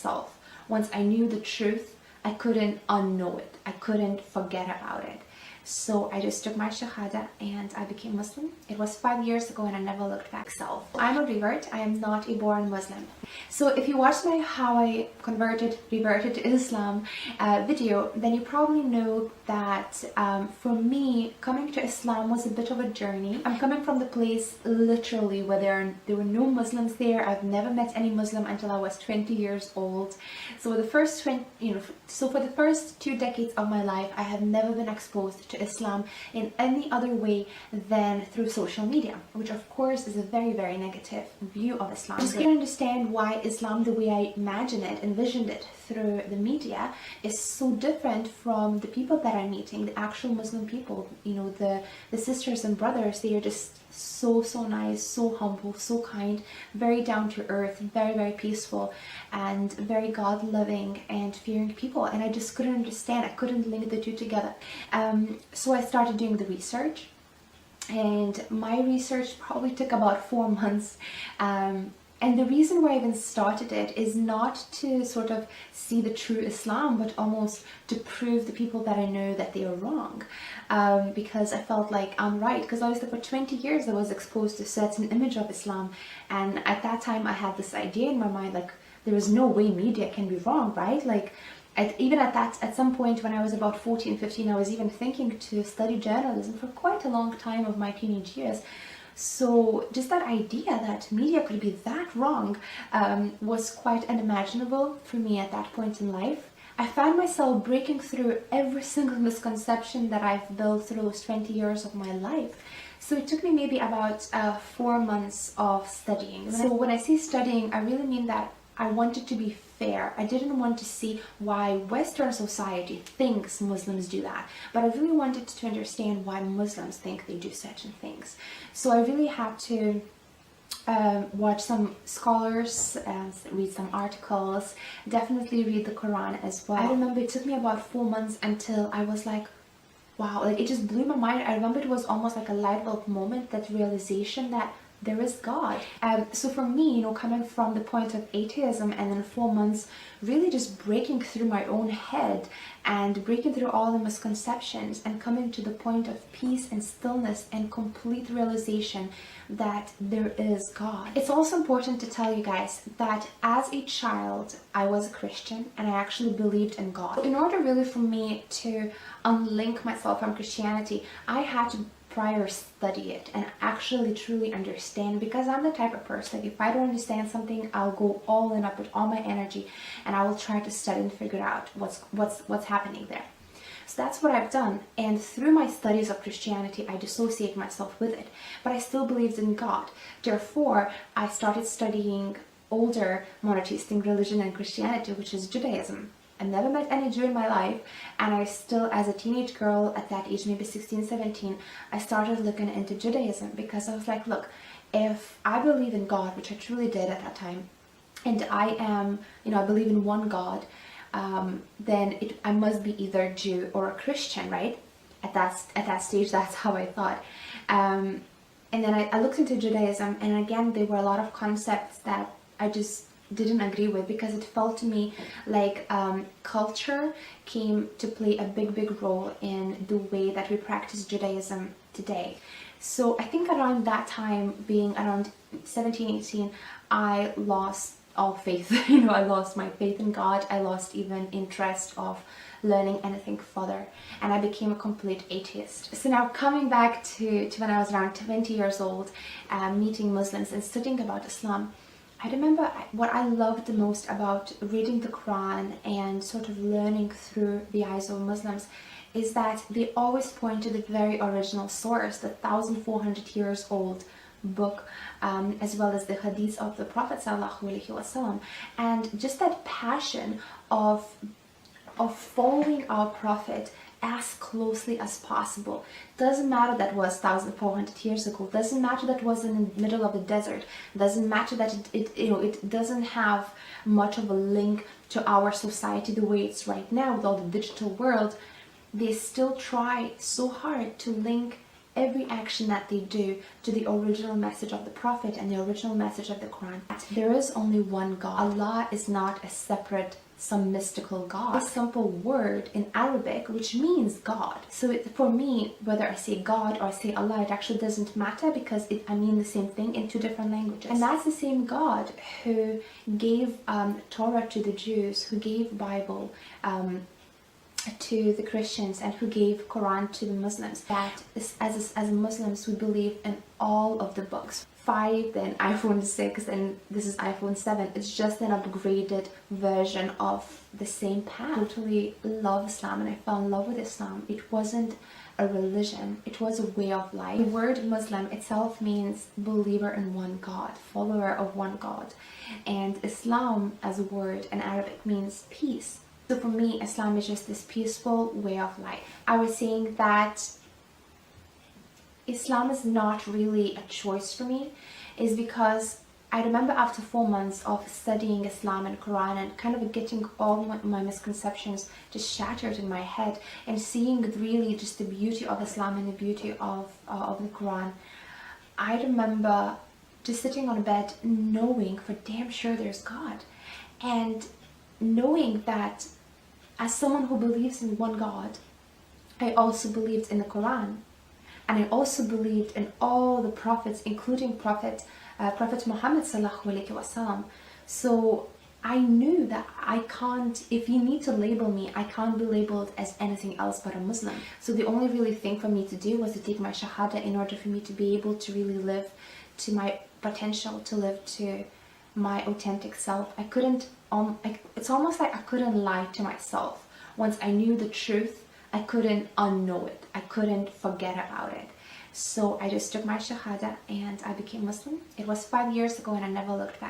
self. Once I knew the truth, I couldn't unknow it. I couldn't forget about it. So I just took my Shahada and I became Muslim. It was 5 years ago and I never looked back. I'm a revert. I am not a born Muslim. So if you watched my how I reverted to Islam video, then you probably know that for me, coming to Islam was a bit of a journey. I'm coming from the place literally where there were no Muslims there. I've never met any Muslim until I was 20 years old. So the first for the first 2 decades of my life, I have never been exposed to Islam in any other way than through social media, which of course is a very, very negative view of Islam. I just can't understand why Islam, the way I imagine it, envisioned it through the media, is so different from the people that I'm meeting, the actual Muslim people. You know, the sisters and brothers, they are just so nice, so humble, so kind, very down to earth, very, very peaceful, and very God-loving and fearing people. And I just couldn't understand. I couldn't link the two together. So I started doing the research, and my research probably took about 4 months. And the reason why I even started it is not to sort of see the true Islam, but almost to prove the people that I know that they are wrong. Because I felt like I'm right. Because obviously for 20 years I was exposed to a certain image of Islam. And at that time I had this idea in my mind, like, there is no way media can be wrong, right? Like, at some point when I was about 14, 15, I was even thinking to study journalism for quite a long time of my teenage years. So just that idea that media could be that wrong was quite unimaginable for me at that point in life. I found myself breaking through every single misconception that I've built through those 20 years of my life. So it took me maybe about 4 months of studying. So when I say studying, I really mean that I wanted to be fair. I didn't want to see why Western society thinks Muslims do that, but I really wanted to understand why Muslims think they do certain things. So I really had to watch some scholars, read some articles, definitely read the Quran as well. I remember it took me about 4 months until I was like, wow, like it just blew my mind. I remember it was almost like a light bulb moment, that realization that there is God. So for me, you know, coming from the point of atheism and then 4 months really just breaking through my own head and breaking through all the misconceptions and coming to the point of peace and stillness and complete realization that there is God. It's also important to tell you guys that as a child, I was a Christian and I actually believed in God. In order really for me to unlink myself from Christianity, I had to prior study it and actually truly understand, because I'm the type of person, if I don't understand something, I'll go all in, up with all my energy, and I will try to study and figure out what's happening there. So that's what I've done, and through my studies of Christianity, I dissociate myself with it, but I still believed in God. Therefore, I started studying older monotheistic religion and Christianity, which is Judaism. I never met any Jew in my life, and I still, as a teenage girl at that age, maybe 16, 17, I started looking into Judaism, because I was like, look, if I believe in God, which I truly did at that time, and I am, you know, I believe in one God, then I must be either Jew or a Christian, right? At that stage, that's how I thought. And then I looked into Judaism, and again, there were a lot of concepts that I just didn't agree with, because it felt to me like culture came to play a big role in the way that we practice Judaism today. So I think around that time, being around 17, 18, I lost all faith. You know, I lost my faith in God. I lost even interest of learning anything further, and I became a complete atheist. So now coming back to when I was around 20 years old, meeting Muslims and studying about Islam, I remember what I loved the most about reading the Quran and sort of learning through the eyes of Muslims is that they always point to the very original source, the 1,400 years old book, as well as the hadith of the Prophet ﷺ, and just that passion of following our Prophet as closely as possible. Doesn't matter that was 1,400 years ago, doesn't matter that was in the middle of the desert, doesn't matter that it doesn't have much of a link to our society the way it's right now with all the digital world. They still try so hard to link every action that they do to the original message of the Prophet and the original message of the Quran. There is only one God. Allah is not a separate, some mystical God. A simple word in Arabic which means God. So for me, whether I say God or I say Allah, it actually doesn't matter, because I mean the same thing in two different languages. And that's the same God who gave Torah to the Jews, who gave Bible to the Christians, and who gave Quran to the Muslims. That as Muslims, we believe in all of the books. 5, then iPhone 6, and this is iPhone 7. It's just an upgraded version of the same path. I totally love Islam, and I fell in love with Islam. It wasn't a religion, it was a way of life. The word Muslim itself means believer in one God, follower of one God. And Islam as a word in Arabic means peace. So for me, Islam is just this peaceful way of life. I was saying that Islam is not really a choice for me, is because I remember after 4 months of studying Islam and Quran and kind of getting all my misconceptions just shattered in my head, and seeing really just the beauty of Islam and the beauty of the Quran, I remember just sitting on a bed knowing for damn sure there's God, and knowing that as someone who believes in one God, I also believed in the Quran. And I also believed in all the prophets, including Prophet Muhammad sallallahu alaihi wasallam. So I knew that I can't, if you need to label me, I can't be labeled as anything else but a Muslim. So the only really thing for me to do was to take my Shahada in order for me to be able to really live to my potential, to live to my authentic self. I couldn't, it's almost like I couldn't lie to myself. Once I knew the truth, I couldn't unknow it. I couldn't forget about it. So I just took my Shahada and I became Muslim. It was 5 years ago and I never looked back.